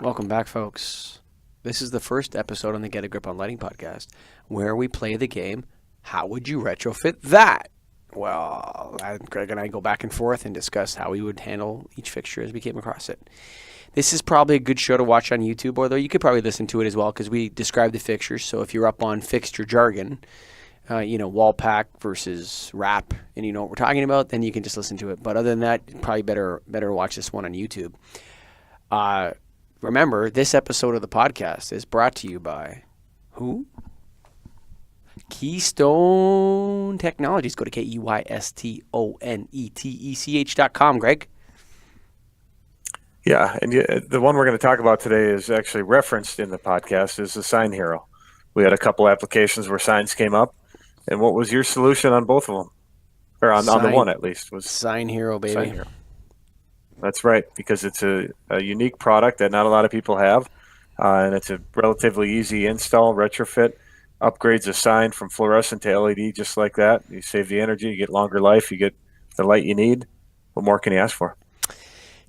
Welcome back, folks. This is the first episode on the Get a Grip on Lighting podcast where we play the game, How Would You Retrofit That? Well, Greg and I go back and forth and discuss how we would handle each fixture as we came across it. This is probably a good show to watch on YouTube, although you could probably listen to it as well because we describe the fixtures. So if you're up on fixture jargon, wall pack versus wrap, and you know what we're talking about, then you can just listen to it. But other than that, probably better watch this one on YouTube. Remember, this episode of the podcast is brought to you by who? Keystone Technologies. Go to KEYSTONETECH.com, Greg. Yeah, and the one we're going to talk about today is actually referenced in the podcast is the Sign Hero. We had a couple applications where signs came up, and what was your solution on both of them? Or on the one, at least. Was Sign Hero, baby. Sign Hero. That's right, because it's a unique product that not a lot of people have, and it's a relatively easy install, retrofit, upgrades a sign from fluorescent to LED just like that. You save the energy, you get longer life, you get the light you need. What more can you ask for?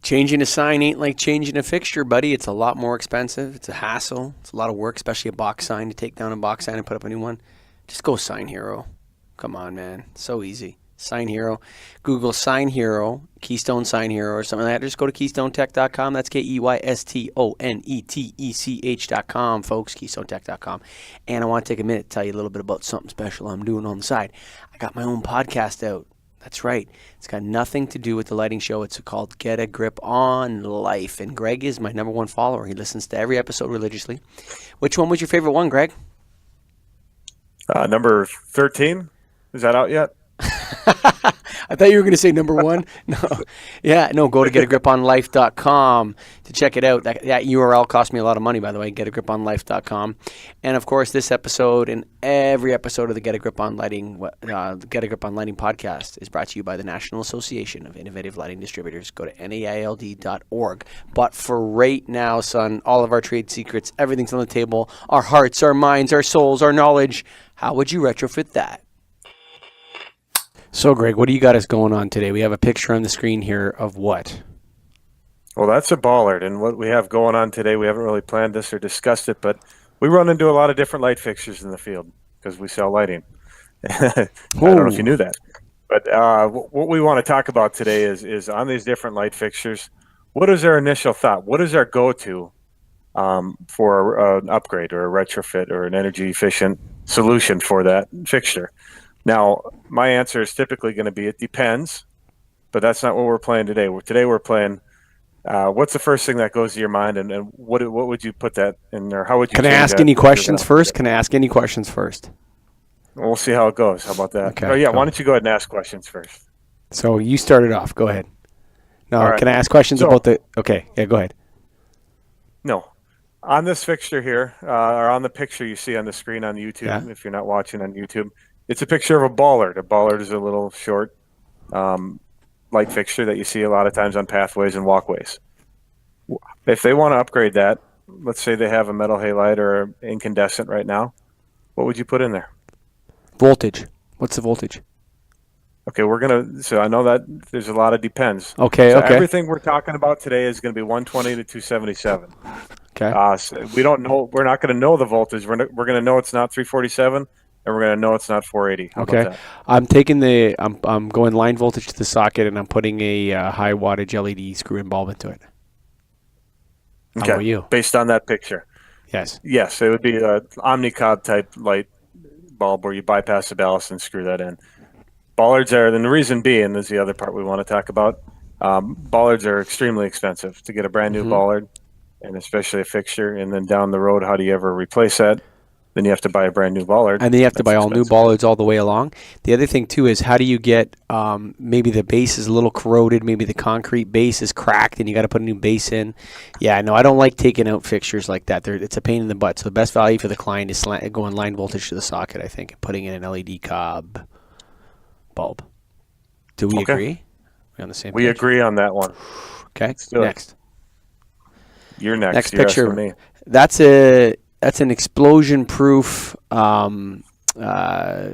Changing a sign ain't like changing a fixture, buddy. It's a lot more expensive. It's a hassle. It's a lot of work, especially a box sign, to take down a box sign and put up a new one. Just go Sign Hero. Come on, man. So easy. Sign Hero. Google Sign Hero, Keystone Sign Hero, or something like that. Just go to KeystoneTech.com. That's KEYSTONETECH.com, folks. KeystoneTech.com. And I want to take a minute to tell you a little bit about something special I'm doing on the side. I got my own podcast out. That's right. It's got nothing to do with the lighting show. It's called Get a Grip on Life. And Greg is my number one follower. He listens to every episode religiously. Which one was your favorite one, Greg? Number 13. Is that out yet? I thought you were going to say number one. No. Yeah, no, go to getagriponlife.com to check it out. That URL cost me a lot of money, by the way, getagriponlife.com. And, of course, this episode and every episode of the Get a Grip on Lighting podcast is brought to you by the National Association of Innovative Lighting Distributors. Go to NAILD.org. But for right now, son, all of our trade secrets, everything's on the table, our hearts, our minds, our souls, our knowledge. How would you retrofit that? So, Greg, what do you got us going on today? We have a picture on the screen here of what? Well, that's a bollard, and what we have going on today, we haven't really planned this or discussed it, but we run into a lot of different light fixtures in the field because we sell lighting. I don't know if you knew that. But what we want to talk about today is on these different light fixtures, what is our initial thought? What is our go-to for an upgrade or a retrofit or an energy-efficient solution for that fixture? Now, my answer is typically going to be it depends, but that's not what we're playing today. Today we're playing what's the first thing that goes to your mind, and what would you put that in there? How would you? Can I ask any questions first? Can I ask any questions first? We'll see how it goes. How about that? Okay, oh, yeah. Why don't you go ahead and ask questions first? So you started off. Go ahead. No, right. Can I ask questions about the... Okay, yeah, go ahead. No. On this fixture here, or on the picture you see on the screen on YouTube, if you're not watching on YouTube, it's a picture of a bollard. A bollard is a little short light fixture that you see a lot of times on pathways and walkways. If they want to upgrade that, let's say they have a metal halide or incandescent right now, what would you put in there? Voltage. What's the voltage? Okay, so I know that there's a lot of depends. Okay, so okay. Everything we're talking about today is going to be 120 to 277. Okay. So we don't know, we're not going to know the voltage. We're going to know it's not 347. And we're going to know it's not 480. How about that? I'm taking I'm going line voltage to the socket, and I'm putting a high wattage LED screw-in bulb into it. Okay. How about you? Based on that picture. Yes. Yes, it would be a omnicob type light bulb where you bypass the ballast and screw that in. Bollards are, and the reason being is the other part we want to talk about. Bollards are extremely expensive to get a brand new bollard, and especially a fixture. And then down the road, how do you ever replace that? Then you have to buy a brand new bollard. And then you have to buy all new bollards all the way along. The other thing, too, is how do you get maybe the base is a little corroded, maybe the concrete base is cracked, and you got to put a new base in. Yeah, no, I don't like taking out fixtures like that. It's a pain in the butt. So the best value for the client is going line voltage to the socket, I think, and putting in an LED cob bulb. Do we agree? Are we on the same page? We agree on that one. Okay, next. You're next. Next You're picture. Me. That's an explosion-proof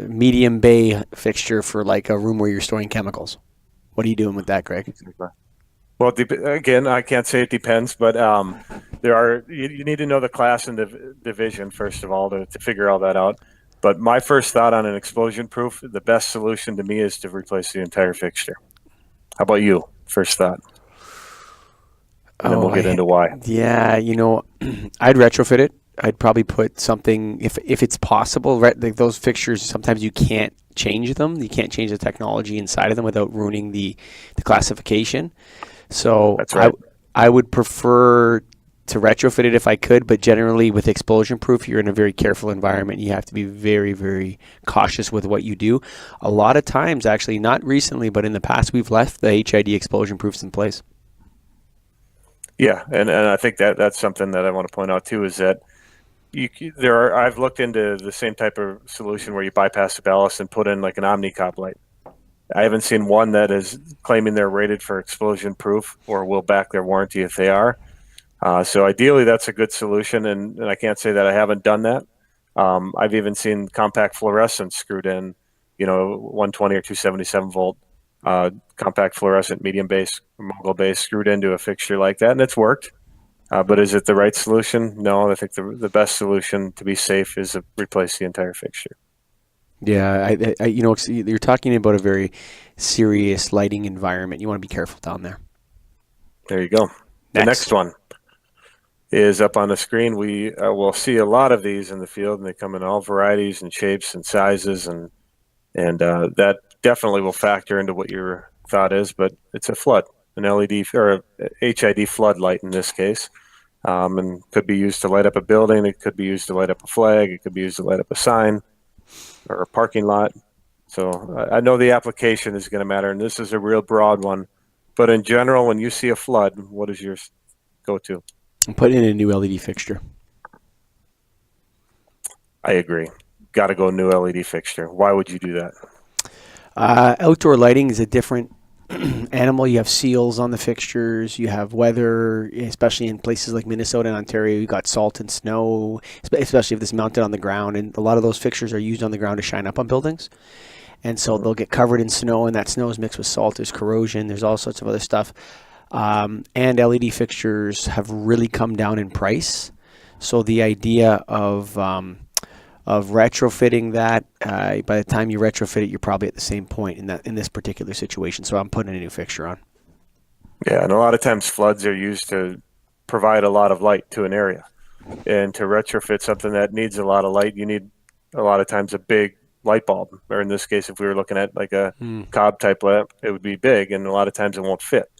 medium bay fixture for like a room where you're storing chemicals. What are you doing with that, Greg? Well, again, I can't say it depends, but you need to know the class and the division, first of all, to figure all that out. But my first thought on an explosion proof, the best solution to me is to replace the entire fixture. How about you? First thought. And then we'll get into why. Yeah, I'd retrofit it. I'd probably put something, if it's possible, those fixtures, sometimes you can't change them. You can't change the technology inside of them without ruining the classification. So That's right. I would prefer to retrofit it if I could, but generally with explosion proof, you're in a very careful environment. You have to be very, very cautious with what you do. A lot of times, actually, not recently, but in the past, we've left the HID explosion proofs in place. Yeah, and I think that's something that I want to point out too, is that I've looked into the same type of solution where you bypass the ballast and put in like an Omnicop light. I haven't seen one that is claiming they're rated for explosion proof or will back their warranty if they are. So ideally, that's a good solution, and I can't say that I haven't done that. I've even seen compact fluorescents screwed in, 120 or 277 volt compact fluorescent medium base, mogul base screwed into a fixture like that, and it's worked. But is it the right solution? No, I think the best solution to be safe is to replace the entire fixture. Yeah, you're talking about a very serious lighting environment. You want to be careful down there. There you go. The next one is up on the screen. We will see a lot of these in the field, and they come in all varieties and shapes and sizes, and that definitely will factor into what your thought is. But it's a flood, an LED or a HID floodlight in this case, and could be used to light up a building. It could be used to light up a flag. It could be used to light up a sign or a parking lot. So I know the application is going to matter, and this is a real broad one. But in general, when you see a flood, what is your go-to? I'm putting in a new LED fixture. I agree. Got to go new LED fixture. Why would you do that? Outdoor lighting is a different animal. You have seals on the fixtures. You have weather, especially in places like Minnesota and Ontario. You got salt and snow, especially if it's mounted on the ground. And a lot of those fixtures are used on the ground to shine up on buildings. And so they'll get covered in snow, and that snow is mixed with salt. There's corrosion. There's all sorts of other stuff. And LED fixtures have really come down in price. So the idea of retrofitting that, by the time you retrofit it, you're probably at the same point in this particular situation. So I'm putting a new fixture on. Yeah, and a lot of times floods are used to provide a lot of light to an area. And to retrofit something that needs a lot of light, you need a lot of times a big light bulb. Or in this case, if we were looking at like a cob type lamp, it would be big, and a lot of times it won't fit.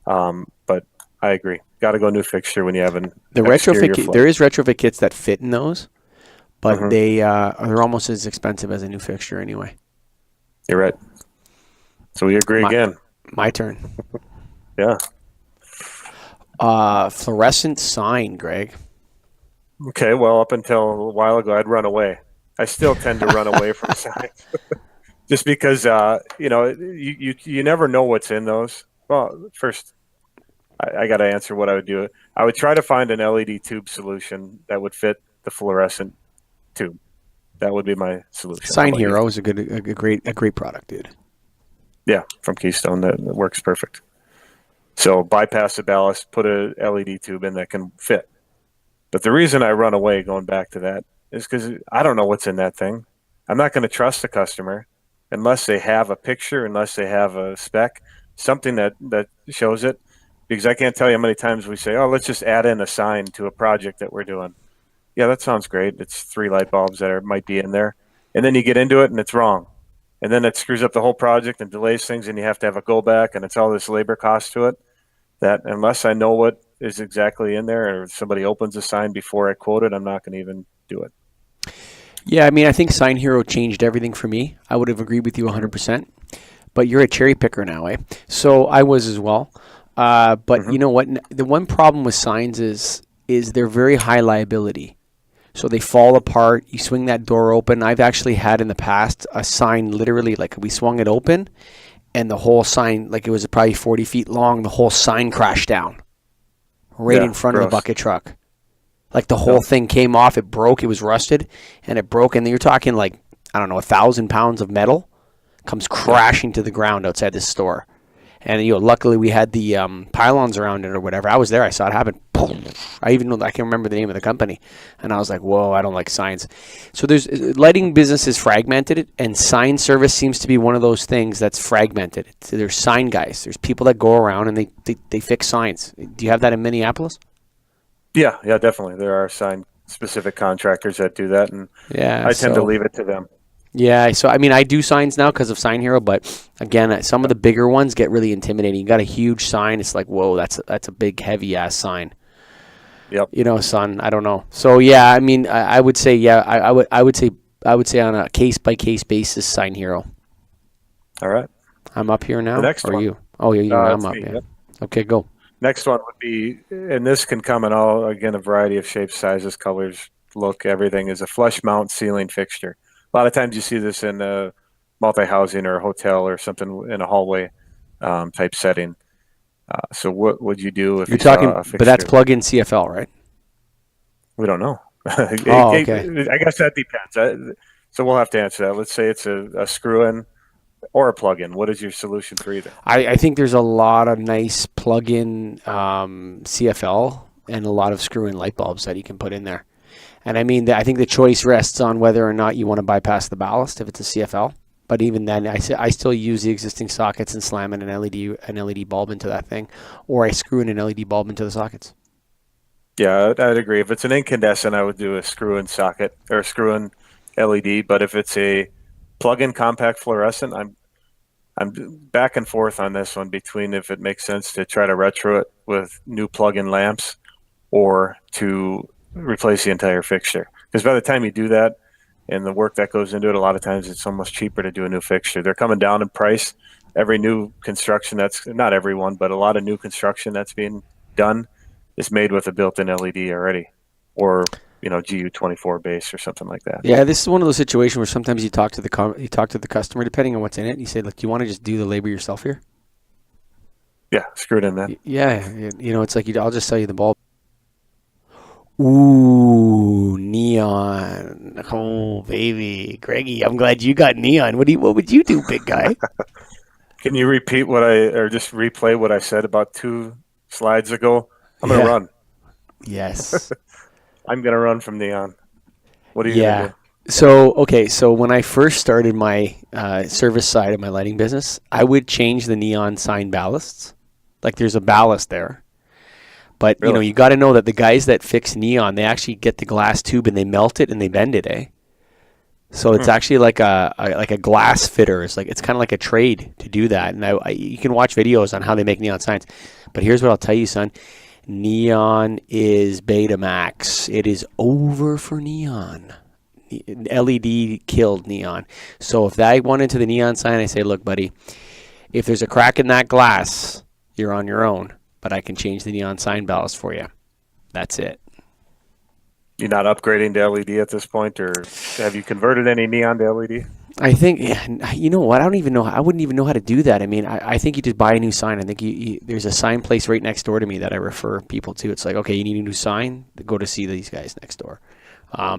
But I agree. Got to go new fixture when you have an exterior flood. There is retrofit kits that fit in those, but they're almost as expensive as a new fixture anyway. You're right. So we agree again. My turn. Yeah. Fluorescent sign, Greg. Okay, well, up until a while ago, I'd run away. I still tend to run away from signs, just because you never know what's in those. Well, first, I got to answer what I would do. I would try to find an LED tube solution that would fit the fluorescent tube. That would be my solution. Sign Hero is a great product, dude. Yeah, from Keystone, that works perfect. So bypass the ballast, put a LED tube in that can fit. But the reason I run away, going back to that, is because I don't know what's in that thing. I'm not going to trust the customer unless they have a picture, unless they have a spec, something that shows it. Because I can't tell you how many times we say, oh, let's just add in a sign to a project that we're doing. Yeah, that sounds great. It's 3 light bulbs that might be in there. And then you get into it and it's wrong. And then it screws up the whole project and delays things, and you have to have a go back, and it's all this labor cost to it. That unless I know what is exactly in there, or if somebody opens a sign before I quote it, I'm not going to even do it. Yeah, I mean, I think Sign Hero changed everything for me. I would have agreed with you 100%. But you're a cherry picker now, eh? So I was as well. But you know what? The one problem with signs is they're very high liability. So they fall apart. You swing that door open. I've actually had in the past a sign literally, like we swung it open, and the whole sign, like it was probably 40 feet long, the whole sign crashed down right in front of the bucket truck. Like the whole thing came off. It broke. It was rusted, and it broke. And you're talking like, I don't know, 1,000 pounds of metal comes crashing to the ground outside this store. And luckily we had the pylons around it or whatever. I was there. I saw it happen. I even know I can remember the name of the company, and I was like, "Whoa, I don't like signs." So there's lighting business is fragmented, and sign service seems to be one of those things that's fragmented. There's sign guys. There's people that go around and they fix signs. Do you have that in Minneapolis? Yeah, definitely. There are sign specific contractors that do that, and Yeah, I tend to leave it to them. Yeah, so I mean, I do signs now because of Sign Hero, but again, some of the bigger ones get really intimidating. You got a huge sign, it's like, whoa, that's a big, heavy ass sign. Yep. Son, I don't know. So yeah, I mean, I would say, yeah, I would say on a case by case basis, Sign Hero. All right. I'm up here now. The next one. You? Oh, yeah, I'm up. Me, Yeah. yep. Okay, go. Next one would be, and this can come in a variety of shapes, sizes, colors, look, everything, is a flush mount ceiling fixture. A lot of times you see this in a multi-housing or a hotel or something in a hallway type setting. So what would you do if You're you saw talking, a fixture? but that's plug-in CFL, right? We don't know. Oh, okay. I guess that depends. So we'll have to answer that. Let's say it's a screw-in or a plug-in. What is your solution for either? I think there's a lot of nice plug-in CFL and a lot of screw-in light bulbs that you can put in there. And I mean, I think the choice rests on whether or not you want to bypass the ballast if it's a CFL. But even then, I still use the existing sockets and slam in an LED bulb into that thing, or I screw in an LED bulb into the sockets. Yeah, I'd agree. If it's an incandescent, I would do a screw-in socket or a screw-in LED. But if it's a plug-in compact fluorescent, I'm back and forth on this one between if it makes sense to try to retro it with new plug-in lamps or to replace the entire fixture. Because by the time you do that and the work that goes into it, a lot of times it's almost cheaper to do a new fixture. They're coming down in price. Every new construction that's, not everyone, but a lot of new construction that's being done is made with a built-in LED already, or GU24 base or something like that. Yeah, this is one of those situations where sometimes you talk to the customer, depending on what's in it, and you say, "Look, do you want to just do the labor yourself here?" Yeah, screw it in, man. Yeah, it's like I'll just sell you the bulb. Ooh, neon! Oh, baby, Greggy, I'm glad you got neon. What would you do, big guy? Can you repeat just replay what I said about 2 slides ago? I'm gonna run. Yes. I'm gonna run from neon. What are you gonna do? So when I first started my service side of my lighting business, I would change the neon sign ballasts. Like there's a ballast there. But, Really? you got to know that the guys that fix neon, they actually get the glass tube and they melt it and they bend it, eh? So it's actually like a glass fitter. It's kind of like a trade to do that. And you can watch videos on how they make neon signs. But here's what I'll tell you, son. Neon is Betamax. It is over for neon. LED killed neon. So if I went into the neon sign, I say, look, buddy, if there's a crack in that glass, you're on your own. But I can change the neon sign ballast for you. That's it. You're not upgrading to LED at this point, or have you converted any neon to LED? I think, you know what? I don't even know. I wouldn't even know how to do that. I mean, I think you just buy a new sign. I think there's a sign place right next door to me that I refer people to. It's like, okay, you need a new sign? Go to see these guys next door.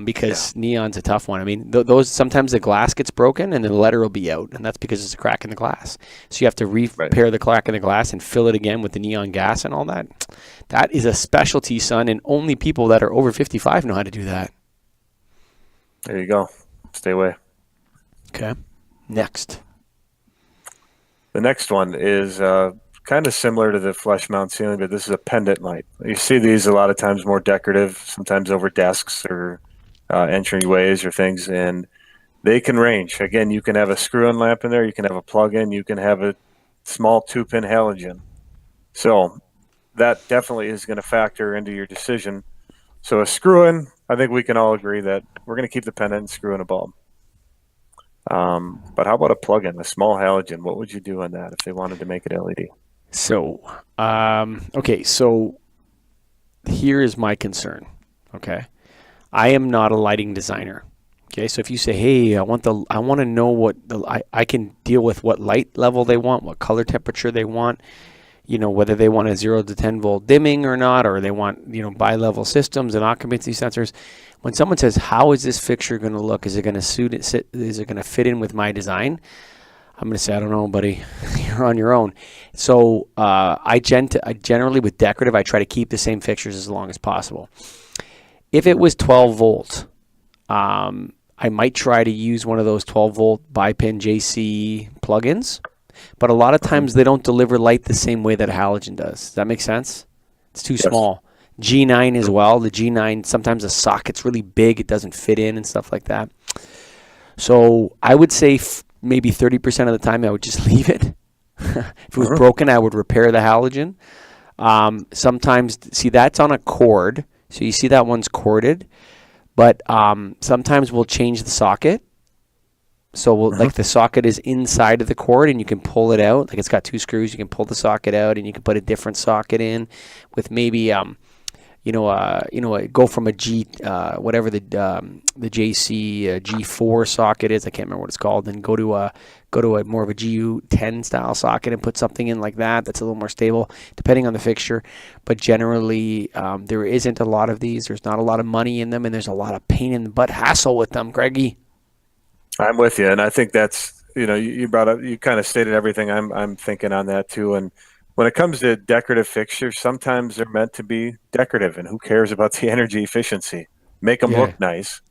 Because neon's a tough one. I mean, those sometimes the glass gets broken and the letter will be out, and that's because it's a crack in the glass. So you have to repair the crack in the glass and fill it again with the neon gas and all that. That is a specialty, son, and only people that are over 55 know how to do that. There you go. Stay away. Okay. Next. The next one is kind of similar to the flush mount ceiling, but this is a pendant light. You see these a lot of times more decorative, sometimes over desks or entryways or things, and they can range. Again, you can have a screw-in lamp in there, you can have a plug-in, you can have a small 2-pin halogen. So that definitely is going to factor into your decision. So a screw-in, I think we can all agree that we're going to keep the pendant and screw in a bulb. But how about a plug-in, a small halogen? What would you do on that if they wanted to make it LED? So, okay, so here is my concern, okay? I am not a lighting designer, okay? So if you say, hey, I want to know what I can deal with what light level they want, what color temperature they want, whether they want a 0 to 10 volt dimming or not, or they want, bi-level systems and occupancy sensors. When someone says, how is this fixture going to look? Is it going to is it going to fit in with my design? I'm going to say, I don't know, buddy. You're on your own. So I generally, with decorative, I try to keep the same fixtures as long as possible. If it was 12 volt, I might try to use one of those 12 volt bi-pin JC plugins. But a lot of times they don't deliver light the same way that a halogen does. Does that make sense? It's too small. G9 as well. The G9, sometimes the socket's really big. It doesn't fit in and stuff like that. So I would say maybe 30% of the time I would just leave it. If it was broken, I would repair the halogen. Sometimes, see, that's on a cord. So you see that one's corded. But sometimes we'll change the socket. So like the socket is inside of the cord and you can pull it out. Like it's got 2 screws. You can pull the socket out and you can put a different socket in with maybe go from a G, whatever the JC G4 socket is. I can't remember what it's called. Then go to a more of a GU10 style socket and put something in like that. That's a little more stable, depending on the fixture. But generally, there isn't a lot of these. There's not a lot of money in them, and there's a lot of pain in the butt hassle with them, Greggy. I'm with you, and I think that's you brought up. You kind of stated everything I'm thinking on that too, and. When it comes to decorative fixtures, sometimes they're meant to be decorative, and who cares about the energy efficiency? Make them look nice.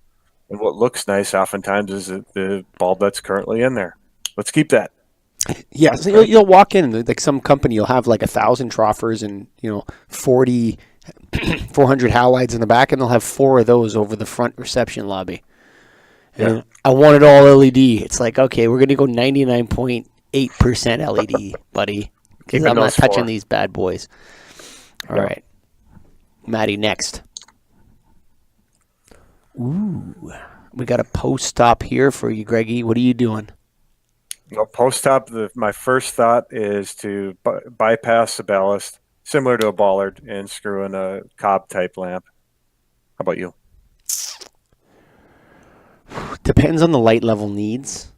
And what looks nice oftentimes is the bulb that's currently in there. Let's keep that. Yeah, so you'll walk in, like some company, you'll have like 1,000 troffers and 400 halides in the back, and they'll have 4 of those over the front reception lobby. And I want it all LED. It's like, okay, we're going to go 99.8% LED, buddy. Because I'm not touching these bad boys. All right. Maddie, next. Ooh. We got a post stop here for you, Greggy. What are you doing? Well, post stop, my first thought is to bypass the ballast, similar to a bollard, and screw in a cob type lamp. How about you? Depends on the light level needs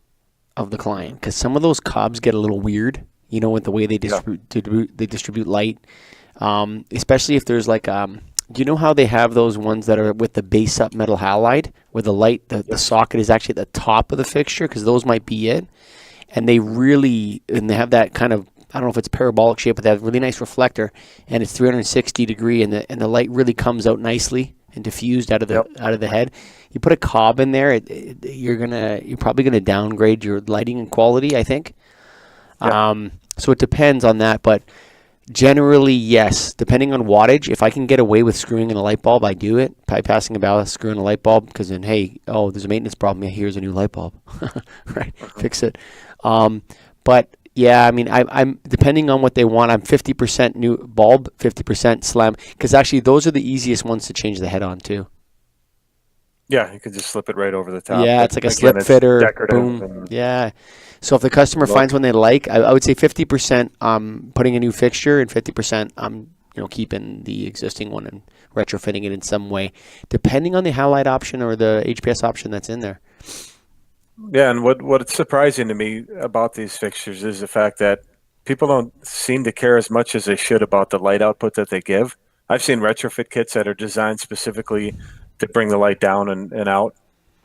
of the client. Because some of those cobs get a little weird. With the way they distribute light, especially if there's like, do you know how they have those ones that are with the base up metal halide, where the light, the socket is actually at the top of the fixture, because those might be it, and they have that kind of, I don't know if it's parabolic shape, but they have a really nice reflector, and it's 360 degree, and the light really comes out nicely and diffused out of the head. You put a cob in there, you're probably gonna downgrade your lighting and quality, I think. So it depends on that, but generally, yes, depending on wattage, if I can get away with screwing in a light bulb, I do it. Bypassing a ballast, screwing a light bulb, because then, hey, there's a maintenance problem. Yeah, here's a new light bulb. Right, fix it. But yeah, I mean, I'm depending on what they want, I'm 50% new bulb, 50% slam, because actually those are the easiest ones to change the head on too. Yeah, you could just slip it right over the top. Yeah, it's like a slip fitter. Boom. Yeah. So if the customer finds one they like, I would say 50% putting a new fixture and 50% keeping the existing one and retrofitting it in some way, depending on the halide option or the HPS option that's in there. Yeah, and what's surprising to me about these fixtures is the fact that people don't seem to care as much as they should about the light output that they give. I've seen retrofit kits that are designed specifically to bring the light down and out,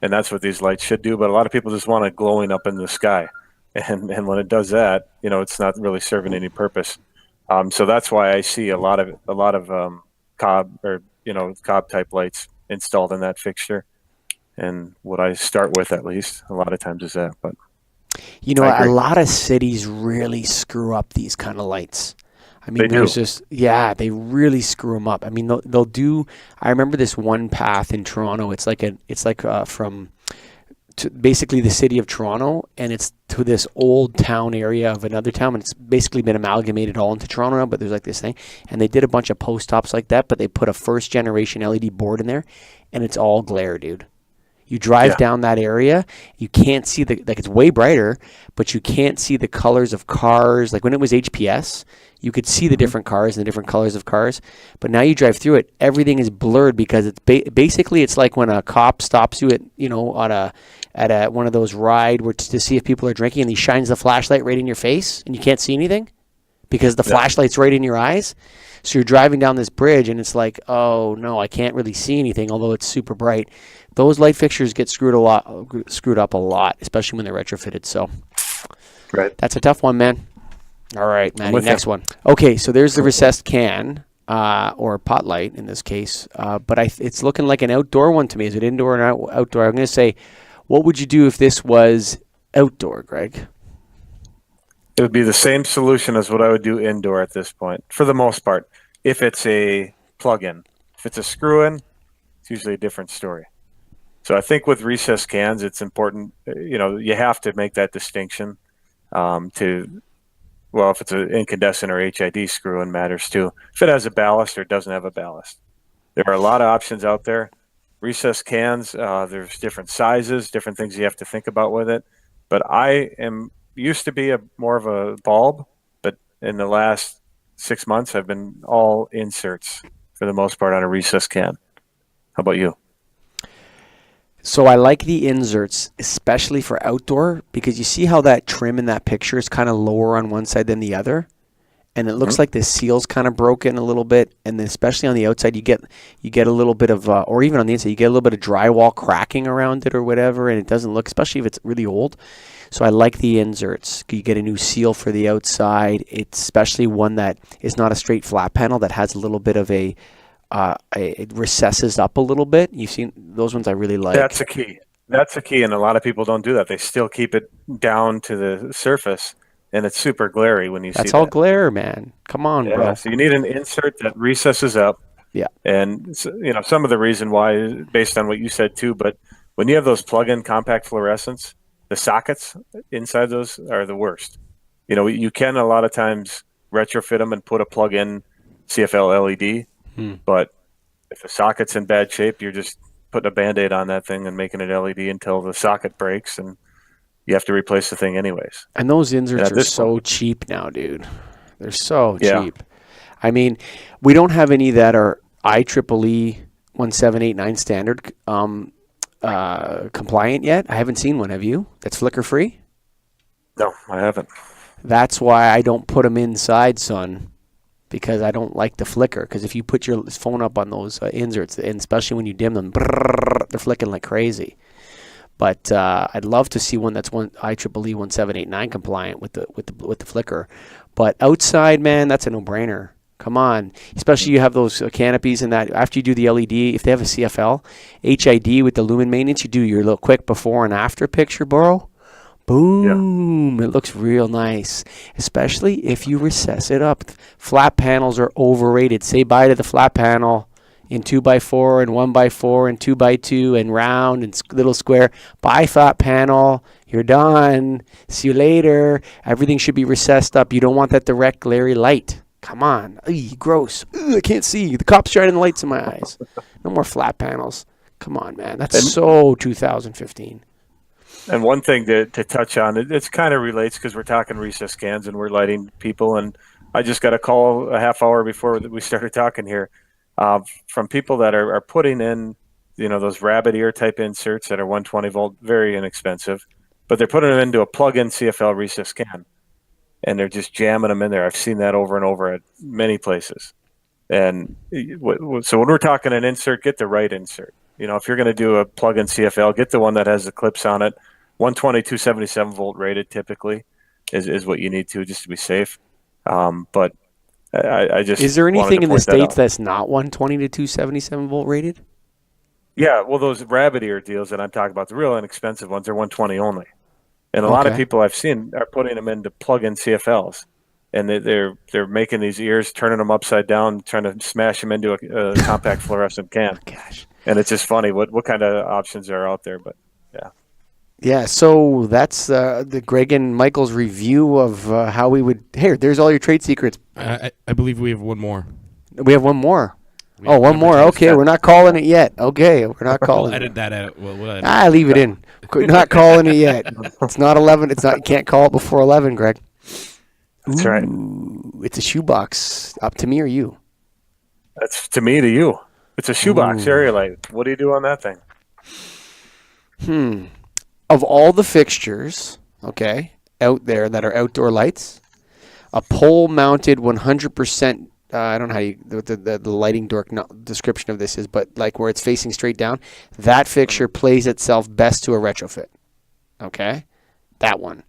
and that's what these lights should do. But a lot of people just want it glowing up in the sky, and when it does that, it's not really serving any purpose. So that's why I see a lot of cob or cob type lights installed in that fixture. And what I start with, at least, a lot of times is that. But a lot of cities really screw up these kind of lights. I mean, they really screw them up. I mean, they'll do. I remember this one path in Toronto. It's like from to basically the city of Toronto, and it's to this old town area of another town, and it's basically been amalgamated all into Toronto now. But there's like this thing, and they did a bunch of post stops like that, but they put a first generation LED board in there, and it's all glare, dude. You drive down that area, you can't see it's way brighter, but you can't see the colors of cars. Like when it was HPS, you could see the different cars and the different colors of cars. But now you drive through it, everything is blurred because it's basically it's like when a cop stops you at one of those ride to see if people are drinking, and he shines the flashlight right in your face, and you can't see anything because the flashlight's right in your eyes. So you're driving down this bridge, and it's like, oh no, I can't really see anything, although it's super bright. Those light fixtures get screwed up a lot, especially when they're retrofitted. So Right. That's a tough one, man. All right, I'm Maddie, with next you. one. Okay, so there's the recessed can, or pot light in this case, but it's looking like an outdoor one to me. Is it indoor or outdoor? I'm going to say, what would you do if this was outdoor, Greg? It would be the same solution as what I would do indoor at this point, for the most part. If it's a plug-in, if it's a screw-in, it's usually a different story. So I think with recessed cans, it's important. You have to make that distinction. If it's an incandescent or HID screw-in matters too. If it has a ballast or doesn't have a ballast, there are a lot of options out there. Recessed cans, there's different sizes, different things you have to think about with it. But I am used to be more of a bulb, but in the last 6 months, I've been all inserts for the most part on a recessed can. How about you? So I like the inserts, especially for outdoor, because you see how that trim in that picture is kind of lower on one side than the other, and it looks like the seal's kind of broken a little bit, and then especially on the outside, you get a little bit of, or even on the inside, you get a little bit of drywall cracking around it or whatever, and it doesn't look, especially if it's really old. So I like the inserts. You get a new seal for the outside. It's especially one that is not a straight flat panel, that has a little bit of it recesses up a little bit. You've seen those ones I really like. That's a key. That's a key, and a lot of people don't do that. They still keep it down to the surface, and it's super glary when you see that. That's all glare, man. Come on, bro. So you need an insert that recesses up. Yeah. And some of the reason why is based on what you said too, but when you have those plug-in compact fluorescents, the sockets inside those are the worst. You can a lot of times retrofit them and put a plug-in CFL LED, but if the socket's in bad shape, you're just putting a Band-Aid on that thing and making it LED until the socket breaks, and you have to replace the thing anyways. And those inserts are so cheap now, dude. They're so cheap. I mean, we don't have any that are IEEE 1789 standard compliant yet. I haven't seen one. Have you? That's flicker free? No, I haven't. That's why I don't put them inside, son, because I don't like the flicker. Because if you put your phone up on those inserts, and especially when you dim them, they're flicking like crazy. But I'd love to see one that's IEEE 1789 compliant with the flicker. But outside, man, that's a no-brainer. Come on. Especially you have those canopies and that. After you do the LED, if they have a CFL, HID with the lumen maintenance, you do your little quick before and after picture, bro. Boom. Yeah. It looks real nice. Especially if you recess it up. Flat panels are overrated. Say bye to the flat panel in 2x4 and 1x4 and 2x2 and round and little square. Buy flat panel. You're done. See you later. Everything should be recessed up. You don't want that direct glary light. Come on. Ugh, gross. Ugh, I can't see. The cop's shining lights in my eyes. No more flat panels. Come on, man. That's so 2015. And one thing to touch on, it kind of relates because we're talking recessed cans and we're lighting people. And I just got a call a half hour before we started talking here from people that are putting in, those rabbit ear type inserts that are 120 volt, very inexpensive, but they're putting them into a plug-in CFL recessed can. And they're just jamming them in there. I've seen that over and over at many places. And so when we're talking an insert, get the right insert. If you're going to do a plug-in CFL, get the one that has the clips on it. 120, 277 volt rated typically is what you need just to be safe. But I just is there anything in the States that's not 120 to 277 volt rated? Yeah, well, those rabbit ear deals that I'm talking about, the real inexpensive ones, are 120 only. And a lot of people I've seen are putting them into plug-in CFLs, and they're making these ears, turning them upside down, trying to smash them into a compact fluorescent can. Gosh, and it's just funny what kind of options are out there. But yeah. So that's the Greg and Michael's review of how we would. Here, there's all your trade secrets. I believe we have one more. We have one more. One more. Okay, we're not calling it yet. Okay, we're not calling. We'll edit that out. Leave it in. Not calling it yet. It's not 11. It's not. You can't call it before 11, Greg. That's right. It's a shoebox. Up to me or you? That's to me to you. It's a shoebox area light. What do you do on that thing? Of all the fixtures, out there that are outdoor lights, a pole-mounted 100%. I don't know how the lighting description of this is, but like where it's facing straight down, that fixture plays itself best to a retrofit. Okay? That one.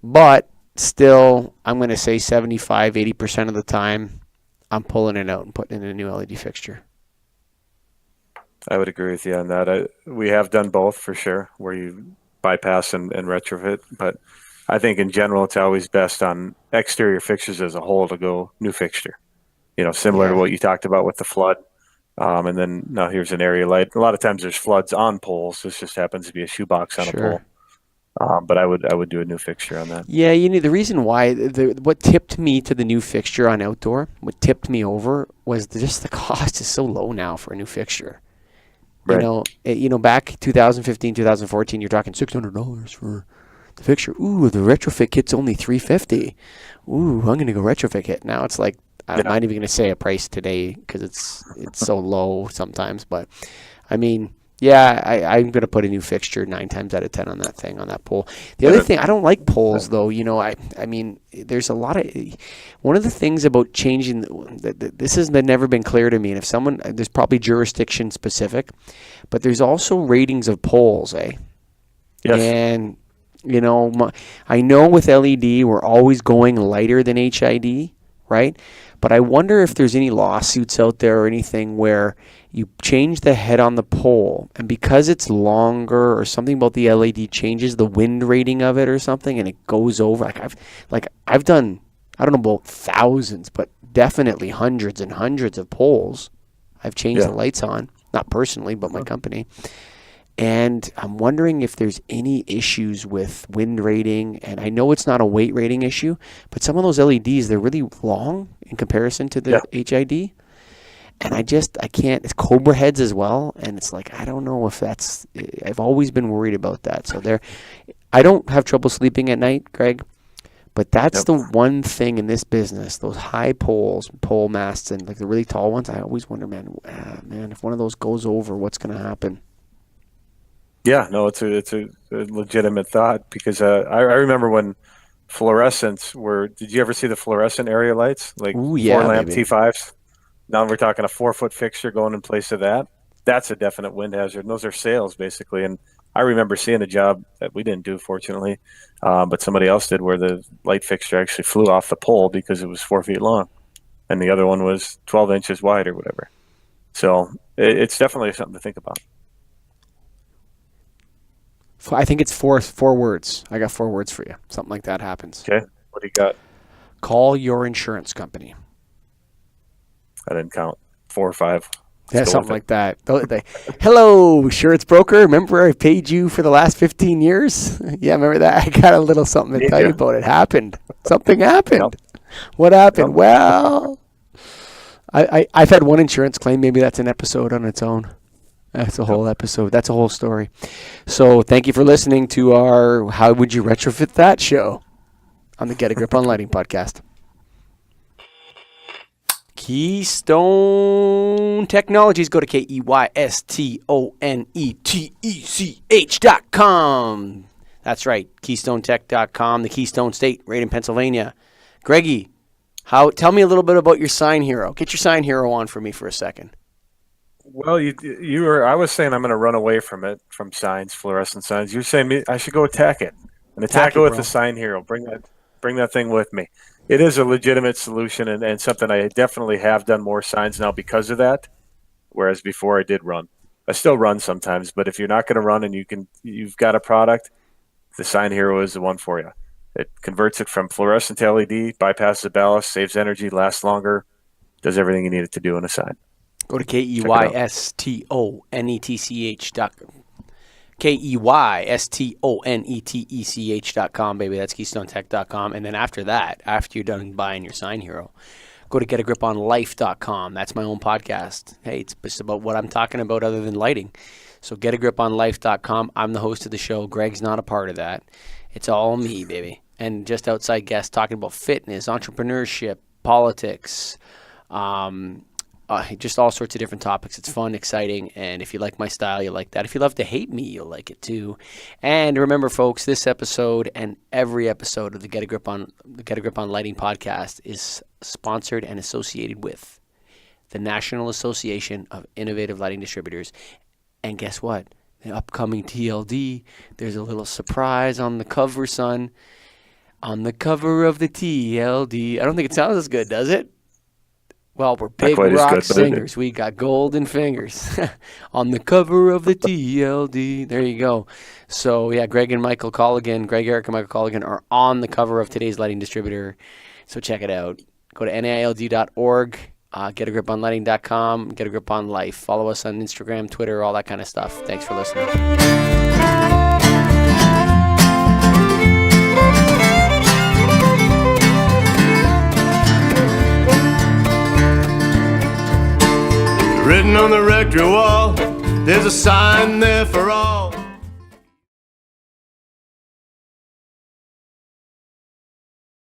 But still, I'm going to say 75, 80% of the time, I'm pulling it out and putting in a new LED fixture. I would agree with you on that. We have done both for sure, where you bypass and retrofit. But I think in general, it's always best on exterior fixtures as a whole to go new fixture. Similar to Yeah. what you talked about with the flood. And then now here's an area light. A lot of times there's floods on poles. This just happens to be a shoebox on a pole. Sure. But I would do a new fixture on that. Yeah, the reason why, what tipped me to the new fixture on outdoor, what tipped me over was just the cost is so low now for a new fixture. Right. Back 2015, 2014, you're talking $600 for the fixture. Ooh, the retrofit kit's only $350. Ooh, I'm gonna go retrofit kit. Now it's like I'm not even gonna say a price today because it's so low sometimes. But I mean, yeah, I'm gonna put a new fixture 9 times out of 10 on that thing, on that pole. The other thing, I don't like poles though. I mean, there's a lot of, one of the things about changing this has never been clear to me. And if someone, there's probably jurisdiction specific, but there's also ratings of poles, eh? Yes. And I know with LED we're always going lighter than HID, right? But I wonder if there's any lawsuits out there or anything where you change the head on the pole, and because it's longer or something about the LED changes the wind rating of it or something, and it goes over. I've done, I don't know about thousands, but definitely hundreds and hundreds of poles. I've changed the lights on, not personally, but my company. And I'm wondering if there's any issues with wind rating. And I know it's not a weight rating issue, but some of those LEDs, they're really long in comparison to the HID. And I can't, it's Cobra heads as well. And it's like, I don't know if that's, I've always been worried about that. So I don't have trouble sleeping at night, Greg, but that's the one thing in this business, those high poles, pole masts, and like the really tall ones. I always wonder, man, if one of those goes over, what's going to happen? Yeah, no, it's a legitimate thought because I remember when fluorescents were. Did you ever see the fluorescent area lights, like Ooh, yeah, 4-lamp baby. T5s? Now we're talking a 4-foot fixture going in place of that. That's a definite wind hazard. And those are sails basically. And I remember seeing a job that we didn't do, fortunately, but somebody else did, where the light fixture actually flew off the pole because it was 4 feet long, and the other one was 12 inches wide or whatever. So it's definitely something to think about. I think it's four words. I got 4 words for you. Something like that happens. Okay, what do you got? Call your insurance company. I didn't count. 4 or 5. Yeah, something like that. Hello, insurance broker. Remember I paid you for the last 15 years? Yeah, remember that? I got a little something to tell you about. It happened. Something happened. What happened? Well, I've had one insurance claim. Maybe that's an episode on its own. That's a whole episode. That's a whole story. So thank you for listening to our How Would You Retrofit That show on the Get a Grip on Lighting podcast. Keystone Technologies. Go to KEYSTONETECH.com. That's right, KeystoneTech.com, the Keystone State, right in Pennsylvania. Greggy, tell me a little bit about your Sign Hero. Get your Sign Hero on for me for a second. Well, you were. I was saying I'm going to run away from it, from signs, fluorescent signs. You're saying I should go attack it and attack it with the Sign Hero. Bring that thing with me. It is a legitimate solution and something I definitely have done more signs now because of that. Whereas before I did run. I still run sometimes, but if you're not going to run and you've got a product, the Sign Hero is the one for you. It converts it from fluorescent to LED, bypasses the ballast, saves energy, lasts longer, does everything you need it to do in a sign. Go to KEYSTONETECH.com, baby. That's KeystoneTech.com. And then after that, after you're done buying your Sign Hero, go to getagriponlife.com. That's my own podcast. Hey, it's just about what I'm talking about other than lighting. So getagriponlife.com. I'm the host of the show. Greg's not a part of that. It's all me, baby. And just outside guests talking about fitness, entrepreneurship, politics, just all sorts of different topics. It's fun, exciting, and if you like my style, you like that. If you love to hate me, you'll like it too. And remember, folks, this episode and every episode of the Get a Grip on Lighting podcast is sponsored and associated with the National Association of Innovative Lighting Distributors. And guess what? The upcoming TLD, there's a little surprise on the cover, son. On the cover of the TLD. I don't think it sounds as good, does it? Well, we're big quite as rock good, but singers. We got golden fingers. On the cover of the TLD. There you go. So, yeah, Greg, Eric, and Michael Colligan are on the cover of today's lighting distributor. So check it out. Go to naild.org, getagriponlighting.com, get a grip on life. Follow us on Instagram, Twitter, all that kind of stuff. Thanks for listening. Written on the rectory wall, there's a sign there for all.